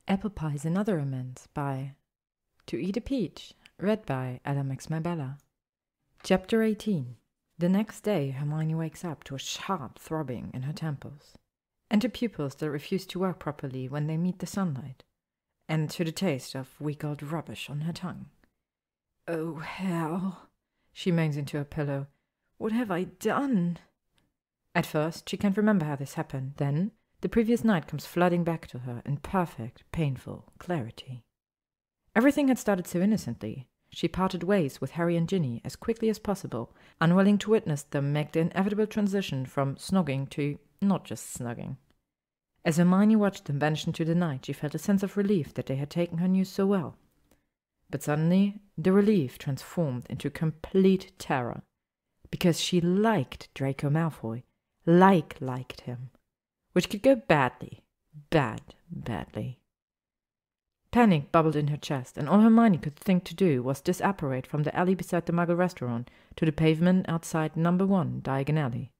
Apple Pies and Other Amends by ToEatAPeach, read by Bella. Chapter 18. The next day Hermione wakes up to a sharp throbbing in her temples, and to pupils that refuse to work properly when they meet the sunlight, and to the taste of weak old rubbish on her tongue. "Oh, hell," she moans into her pillow. "What have I done?" At first, she can't remember how this happened. Then, the previous night comes flooding back to her in perfect, painful clarity. Everything had started so innocently. She parted ways with Harry and Ginny as quickly as possible, unwilling to witness them make the inevitable transition from snogging to not just snugging. As Hermione watched them vanish into the night, she felt a sense of relief that they had taken her news so well. But suddenly, the relief transformed into complete terror, because she liked Draco Malfoy, liked him, which could go badly, badly. Panic bubbled in her chest, and all Hermione could think to do was disapparate from the alley beside the Muggle restaurant to the pavement outside number 1 Diagon Alley.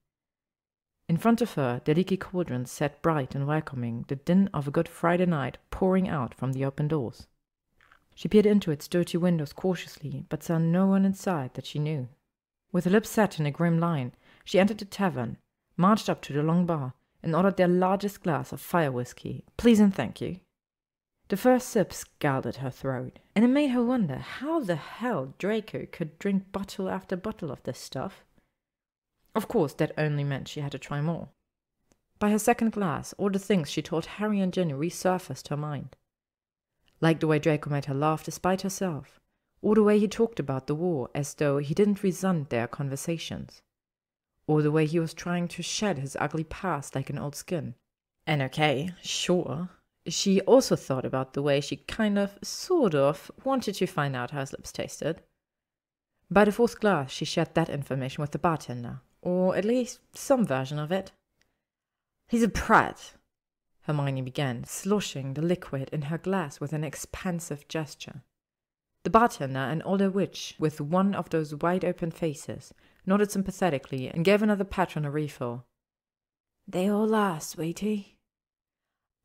In front of her, the leaky cauldrons sat bright and welcoming, the din of a good Friday night pouring out from the open doors. She peered into its dirty windows cautiously, but saw no one inside that she knew. With her lips set in a grim line, she entered the tavern, marched up to the long bar, and ordered their largest glass of fire whiskey, please and thank you. The first sip scalded her throat, and it made her wonder how the hell Draco could drink bottle after bottle of this stuff. Of course, that only meant she had to try more. By her second glass, all the things she told Harry and Ginny resurfaced her mind. Like the way Draco made her laugh despite herself, or the way he talked about the war as though he didn't resent their conversations, or the way he was trying to shed his ugly past like an old skin. And okay, sure, she also thought about the way she kind of, sort of, wanted to find out how his lips tasted. By the fourth glass, she shared that information with the bartender, or at least some version of it. "He's a prat," Hermione began, sloshing the liquid in her glass with an expansive gesture. The bartender, an older witch with one of those wide-open faces, nodded sympathetically and gave another patron a refill. "They all are, sweetie."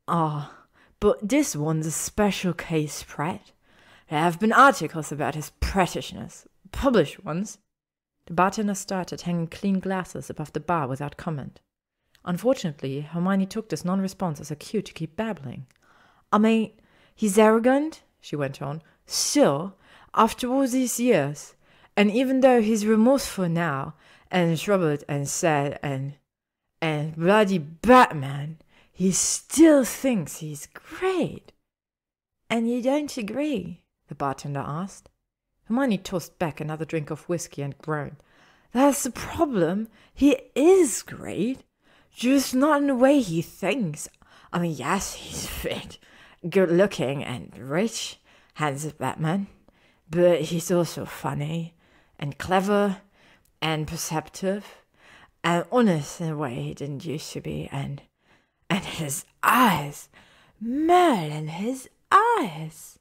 "Ah, but this one's a special case, Pratt. There have been articles about his prattishness, published ones." The bartender started hanging clean glasses above the bar without comment. Unfortunately, Hermione took this non-response as a cue to keep babbling. "I mean, he's arrogant," she went on, "still, after all these years, and even though he's remorseful now, and troubled and sad and bloody Batman, he still thinks he's great." "And you don't agree?" the bartender asked. Hermione tossed back another drink of whiskey and groaned. "That's the problem. He is great, just not in the way he thinks. I mean, yes, he's fit, good-looking and rich, handsome Batman, but he's also funny and clever and perceptive and honest in a way he didn't used to be, and his eyes, Merlin, his eyes."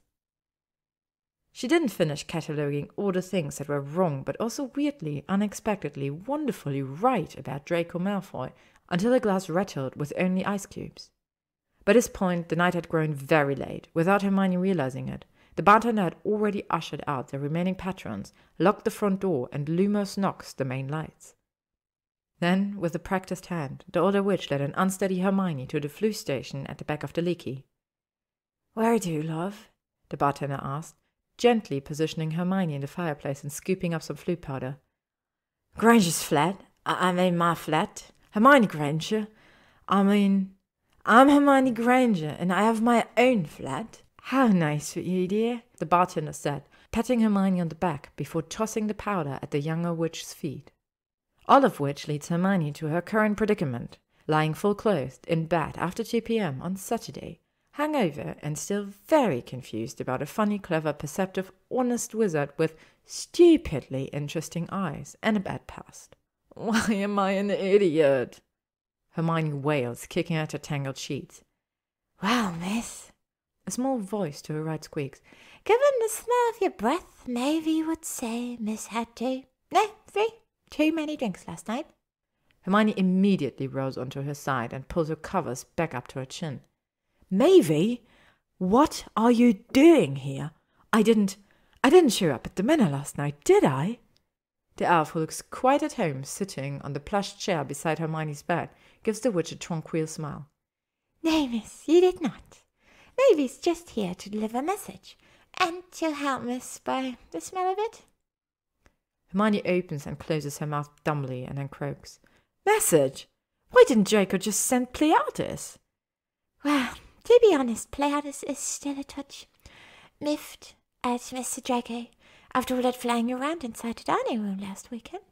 She didn't finish cataloguing all the things that were wrong, but also weirdly, unexpectedly, wonderfully right about Draco Malfoy, until the glass rattled with only ice cubes. By this point, the night had grown very late, without Hermione realizing it. The bartender had already ushered out the remaining patrons, locked the front door, and Lumos Nox the main lights. Then, with a practiced hand, the older witch led an unsteady Hermione to the flue station at the back of the leaky. "Where to, love?" the bartender asked, gently positioning Hermione in the fireplace and scooping up some flue powder. "Granger's flat. I mean my flat. Hermione Granger. I'm Hermione Granger, and I have my own flat." "How nice of you, dear," the bartender said, patting Hermione on the back before tossing the powder at the younger witch's feet. All of which leads Hermione to her current predicament, lying full-clothed in bed after 2 p.m. on Saturday, hungover and still very confused about a funny, clever, perceptive, honest wizard with stupidly interesting eyes and a bad past. "Why am I an idiot?" Hermione wails, kicking at her tangled sheets. "Well, miss," a small voice to her right squeaks, "given the smell of your breath, maybe you would say Miss had too many drinks last night." Hermione immediately rose onto her side and pulled her covers back up to her chin. "Maybe? What are you doing here? I didn't show up at the manor last night, did I? The elf, who looks quite at home sitting on the plush chair beside Hermione's bed, gives the witch a tranquil smile. No, miss, you did not. Mavy's just here to deliver a message, and to help miss by the smell of it. Hermione opens and closes her mouth dumbly and then croaks. Message? Why didn't Draco just send Pleiades? Well, to be honest, Pleiades is still a touch miffed at Mr. Draco after all that flying around inside the dining room last weekend.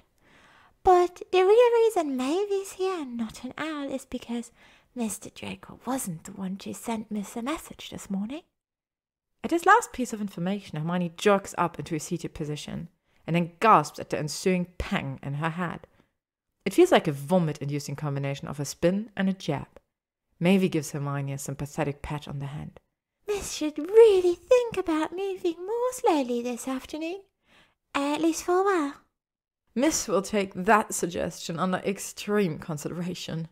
But the real reason Mavy's here and not an owl is because Mr. Draco wasn't the one to send Miss a message this morning. At this last piece of information, Hermione jerks up into a seated position and then gasps at the ensuing pang in her head. It feels like a vomit-inducing combination of a spin and a jab. Mavie gives Hermione a sympathetic pat on the hand. Miss should really think about moving more slowly this afternoon, at least for a while. Miss will take that suggestion under extreme consideration.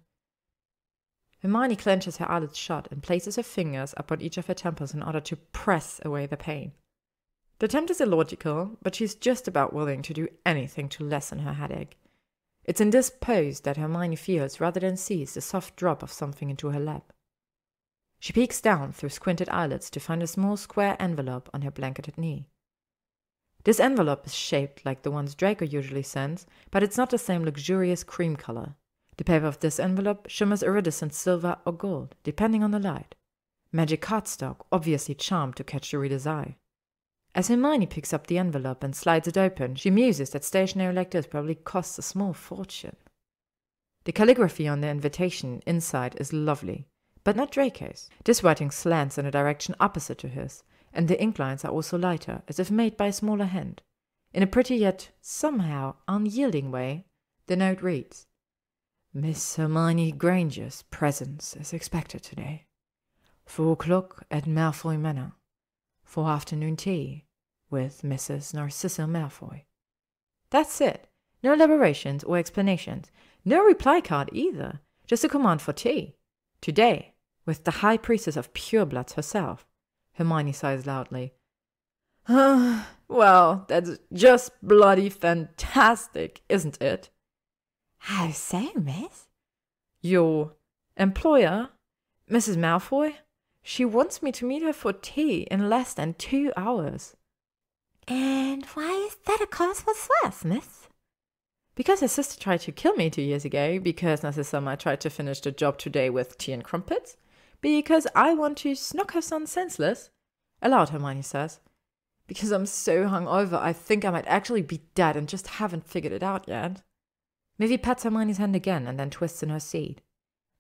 Hermione clenches her eyelids shut and places her fingers upon each of her temples in order to press away the pain. The attempt is illogical, but she's just about willing to do anything to lessen her headache. It's in this pose that Hermione feels rather than sees the soft drop of something into her lap. She peeks down through squinted eyelids to find a small square envelope on her blanketed knee. This envelope is shaped like the ones Draco usually sends, but it's not the same luxurious cream color. The paper of this envelope shimmers iridescent silver or gold, depending on the light. Magic cardstock, obviously charmed to catch the reader's eye. As Hermione picks up the envelope and slides it open, she muses that stationery like this probably costs a small fortune. The calligraphy on the invitation inside is lovely, but not Draco's. This writing slants in a direction opposite to his, and the ink lines are also lighter, as if made by a smaller hand. In a pretty yet somehow unyielding way, the note reads, Miss Hermione Granger's presence is expected today. 4 o'clock at Malfoy Manor. For afternoon tea with Mrs. Narcissa Malfoy. That's it. No elaborations or explanations. No reply card either. Just a command for tea. Today, with the High Priestess of Purebloods herself. Hermione sighs loudly. Well, that's just bloody fantastic, isn't it? How so, miss? Your employer, Mrs. Malfoy? She wants me to meet her for tea in less than 2 hours. And why is that a cause for swears, miss? Because her sister tried to kill me 2 years ago, because Narcissa might try to finish the job today with tea and crumpets, because I want to knock her son senseless. Aloud, Hermione says. Because I'm so hungover, I think I might actually be dead and just haven't figured it out yet. Mavie pats Hermione's hand again and then twists in her seat.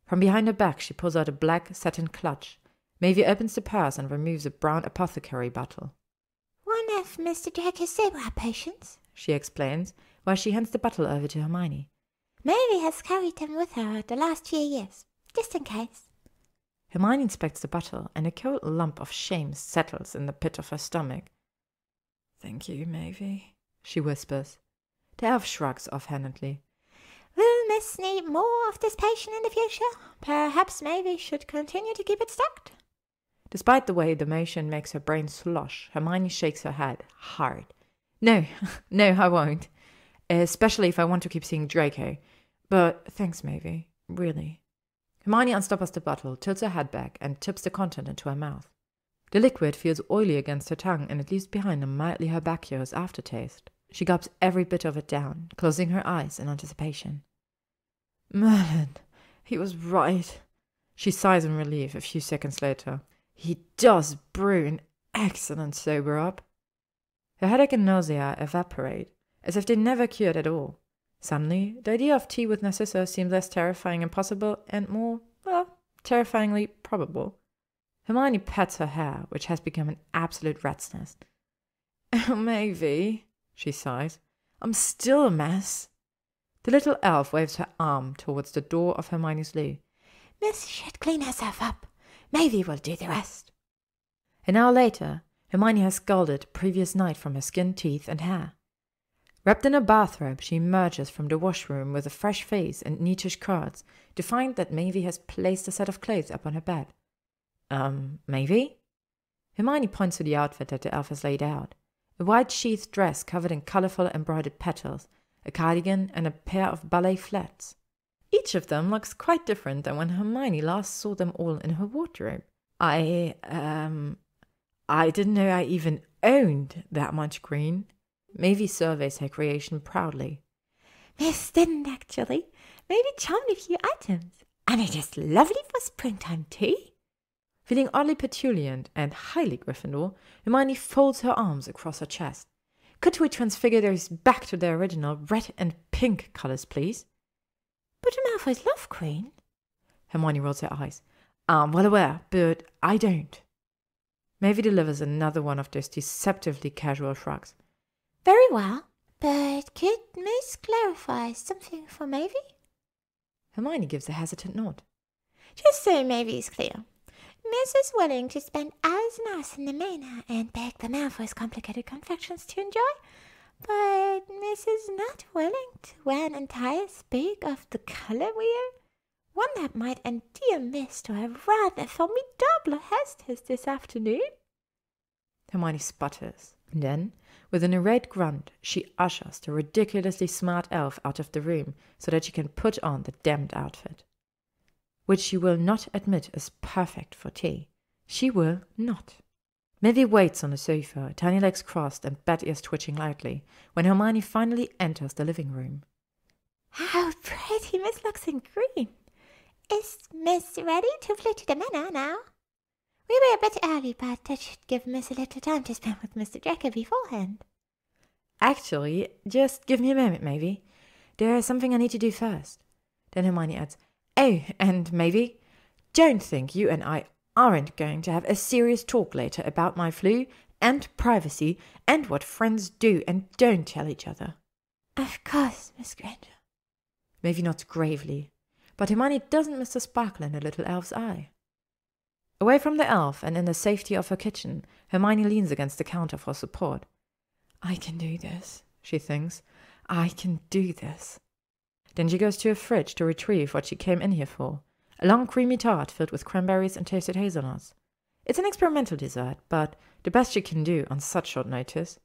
From behind her back, she pulls out a black satin clutch. Mavie opens the purse and removes a brown apothecary bottle. One of Mr. Draco's sober potions, she explains, while she hands the bottle over to Hermione. Mavie has carried them with her the last few years, just in case. Hermione inspects the bottle, and a cold lump of shame settles in the pit of her stomach. Thank you, Mavie, she whispers. The elf shrugs offhandedly. Will Miss need more of this potion in the future? Perhaps Mavie should continue to keep it stocked. Despite the way the motion makes her brain slosh, Hermione shakes her head hard. No, I won't. Especially if I want to keep seeing Draco. But thanks, Mavie. Really. Hermione unstoppers the bottle, tilts her head back, and tips the content into her mouth. The liquid feels oily against her tongue, and it leaves behind a mildly herbaceous aftertaste. She gulps every bit of it down, closing her eyes in anticipation. Merlin, he was right. She sighs in relief a few seconds later. He does brew an excellent sober-up. Her headache and nausea evaporate, as if they never cured at all. Suddenly, the idea of tea with Narcissa seems less terrifying impossible and more, terrifyingly probable. Hermione pats her hair, which has become an absolute rat's nest. Oh, Mavie, she sighs. I'm still a mess. The little elf waves her arm towards the door of Hermione's loo. Miss should clean herself up. Mavie will do the rest. An hour later, Hermione has scalded the previous night from her skin, teeth, and hair. Wrapped in a bathrobe, she emerges from the washroom with a fresh face and neatish curls to find that Mavie has placed a set of clothes upon her bed. Mavie? Hermione points to the outfit that the elf has laid out. A white sheathed dress covered in colourful embroidered petals, a cardigan, and a pair of ballet flats. Each of them looks quite different than when Hermione last saw them all in her wardrobe. I didn't know I even owned that much green. Maeve surveys her creation proudly. Miss didn't actually. Maybe charmed a few items. And it is lovely for springtime tea. Feeling oddly petulant and highly Gryffindor, Hermione folds her arms across her chest. Could we transfigure those back to their original red and pink colours, please? But Malfoys love green. Hermione rolls her eyes. I'm well aware, but I don't. Maeve delivers another one of those deceptively casual shrugs. Very well, but could Miss clarify something for Maeve? Hermione gives a hesitant nod. Just so Maeve is clear, Miss is willing to spend hours and hours in the manor and beg the Malfoys' complicated confections to enjoy, but Miss is not willing to wear an entire sprig of the colour wheel, one that might endear Miss to a rather formidable hostess this afternoon. Hermione sputters. And then, with an irate grunt, she ushers the ridiculously smart elf out of the room so that she can put on the damned outfit. Which she will not admit is perfect for tea. She will not. Maeve waits on the sofa, tiny legs crossed and bat ears twitching lightly, when Hermione finally enters the living room. How pretty Miss looks in green! Is Miss ready to fly to the manor now? We were a bit early, but that should give Miss a little time to spend with Mr. Draco beforehand. Actually, just give me a moment, Maeve. There is something I need to do first. Then Hermione adds, Oh, and Maeve, don't think you and I aren't going to have a serious talk later about my flu and privacy and what friends do and don't tell each other. Of course, Miss Granger. Maeve nods gravely, but Hermione doesn't miss the sparkle in the little elf's eye. Away from the elf and in the safety of her kitchen, Hermione leans against the counter for support. I can do this, she thinks. I can do this. Then she goes to her fridge to retrieve what she came in here for, a long creamy tart filled with cranberries and toasted hazelnuts. It's an experimental dessert, but the best she can do on such short notice.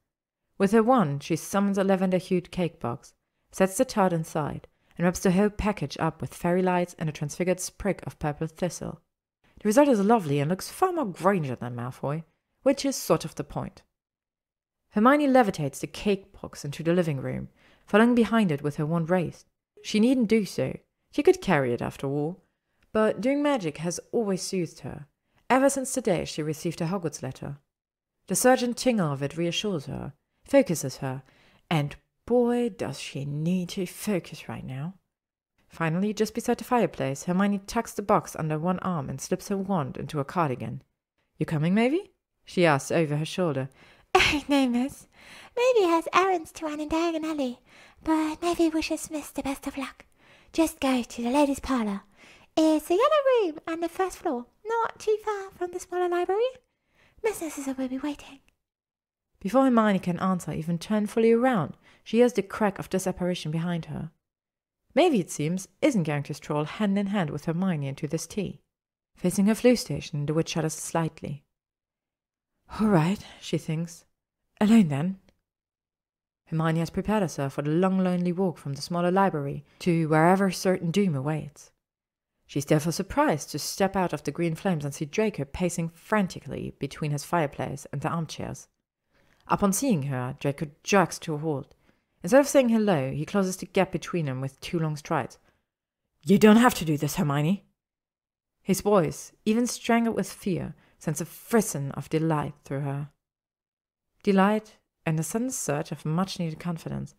With her wand, she summons a lavender-hued cake box, sets the tart inside, and wraps the whole package up with fairy lights and a transfigured sprig of purple thistle. The result is lovely and looks far more Granger than Malfoy, which is sort of the point. Hermione levitates the cake box into the living room, following behind it with her wand raised. She needn't do so. She could carry it after all. But doing magic has always soothed her, ever since the day she received a Hogwarts letter. The surging tingle of it reassures her, focuses her, and boy does she need to focus right now. Finally, just beside the fireplace, Hermione tucks the box under one arm and slips her wand into a cardigan. You coming, Maeve? She asks over her shoulder. Oh, no, Miss. Maeve has errands to run in Diagon Alley, but Maeve wishes Miss the best of luck. Just go to the ladies' parlour. It's a yellow room on the first floor, not too far from the smaller library. Miss Narcissa will be waiting. Before Hermione can answer, even turn fully around, she hears the crack of disapparition behind her. Maeve, it seems, isn't going to stroll hand in hand with Hermione into this tea. Facing her flu station, the witch shudders slightly. All right, she thinks. Alone then. Hermione has prepared herself for the long, lonely walk from the smaller library to wherever certain doom awaits. She's therefore surprised to step out of the green flames and see Draco pacing frantically between his fireplace and the armchairs. Upon seeing her, Draco jerks to a halt. Instead of saying hello, he closes the gap between them with 2 long strides. You don't have to do this, Hermione. His voice, even strangled with fear, sends a frisson of delight through her. Delight and a sudden surge of much-needed confidence.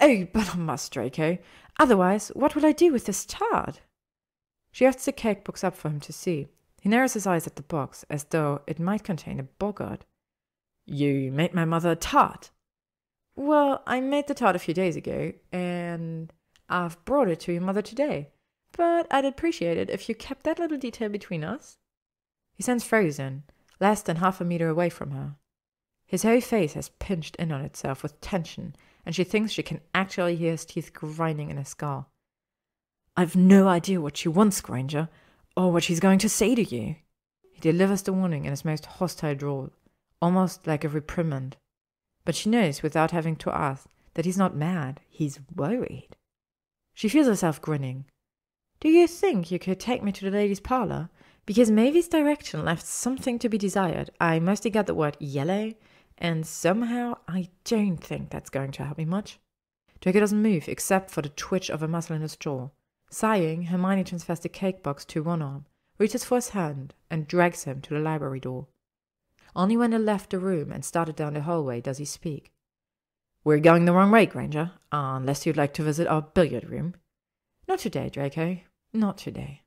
Oh, but I must, Draco. Otherwise, what will I do with this tart? She hefts the cake box up for him to see. He narrows his eyes at the box, as though it might contain a boggart. You made my mother a tart? Well, I made the tart a few days ago, and I've brought it to your mother today. But I'd appreciate it if you kept that little detail between us. He stands frozen, less than half a meter away from her. His whole face has pinched in on itself with tension, and she thinks she can actually hear his teeth grinding in his skull. I've no idea what she wants, Granger, or what she's going to say to you. He delivers the warning in his most hostile drawl, almost like a reprimand. But she knows, without having to ask, that he's not mad, he's worried. She feels herself grinning. "Do you think you could take me to the ladies' parlour? Because Mavy's direction left something to be desired. I mostly got the word yellow, and somehow I don't think that's going to help me much." Draco doesn't move, except for the twitch of a muscle in his jaw. Sighing, Hermione transfers the cake box to one arm, reaches for his hand, and drags him to the library door. Only when they left the room and started down the hallway does he speak. "We're going the wrong way, Granger, unless you'd like to visit our billiard room." "Not today, Draco. Not today."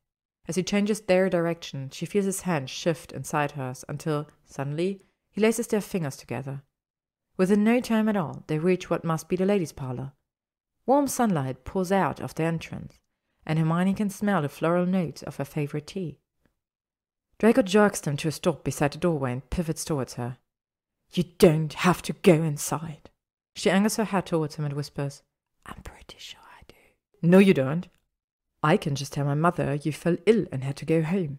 As he changes their direction, she feels his hand shift inside hers until, suddenly, he laces their fingers together. Within no time at all, they reach what must be the ladies' parlour. Warm sunlight pours out of the entrance, and Hermione can smell the floral notes of her favourite tea. Draco jerks them to a stop beside the doorway and pivots towards her. "You don't have to go inside." She angles her head towards him and whispers, "I'm pretty sure I do." "No, you don't. I can just tell my mother you fell ill and had to go home."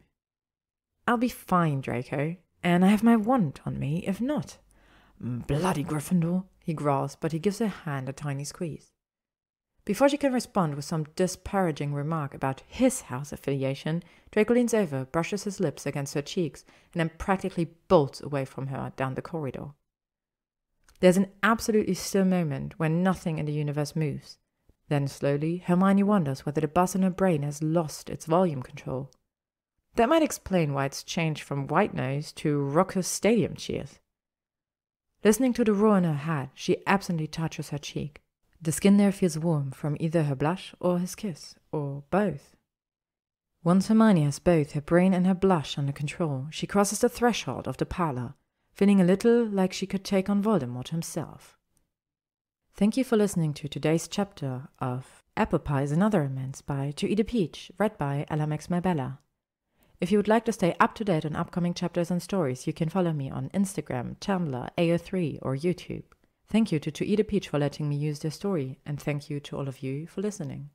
"I'll be fine, Draco, and I have my wand on me if not." "Bloody Gryffindor," he growls, but he gives her hand a tiny squeeze. Before she can respond with some disparaging remark about his house affiliation, Draco leans over, brushes his lips against her cheeks, and then practically bolts away from her down the corridor. There's an absolutely still moment when nothing in the universe moves. Then slowly, Hermione wonders whether the buzz in her brain has lost its volume control. That might explain why it's changed from white noise to raucous stadium cheers. Listening to the roar in her head, she absently touches her cheek. The skin there feels warm from either her blush or his kiss, or both. Once Hermione has both her brain and her blush under control, she crosses the threshold of the parlour, feeling a little like she could take on Voldemort himself. Thank you for listening to today's chapter of Apple Pies and Other Amends by ToEatAPeach, read by @LMXMyBella. If you would like to stay up to date on upcoming chapters and stories, you can follow me on Instagram, Tumblr, AO3, or YouTube. Thank you to ToEatAPeach for letting me use their story, and thank you to all of you for listening.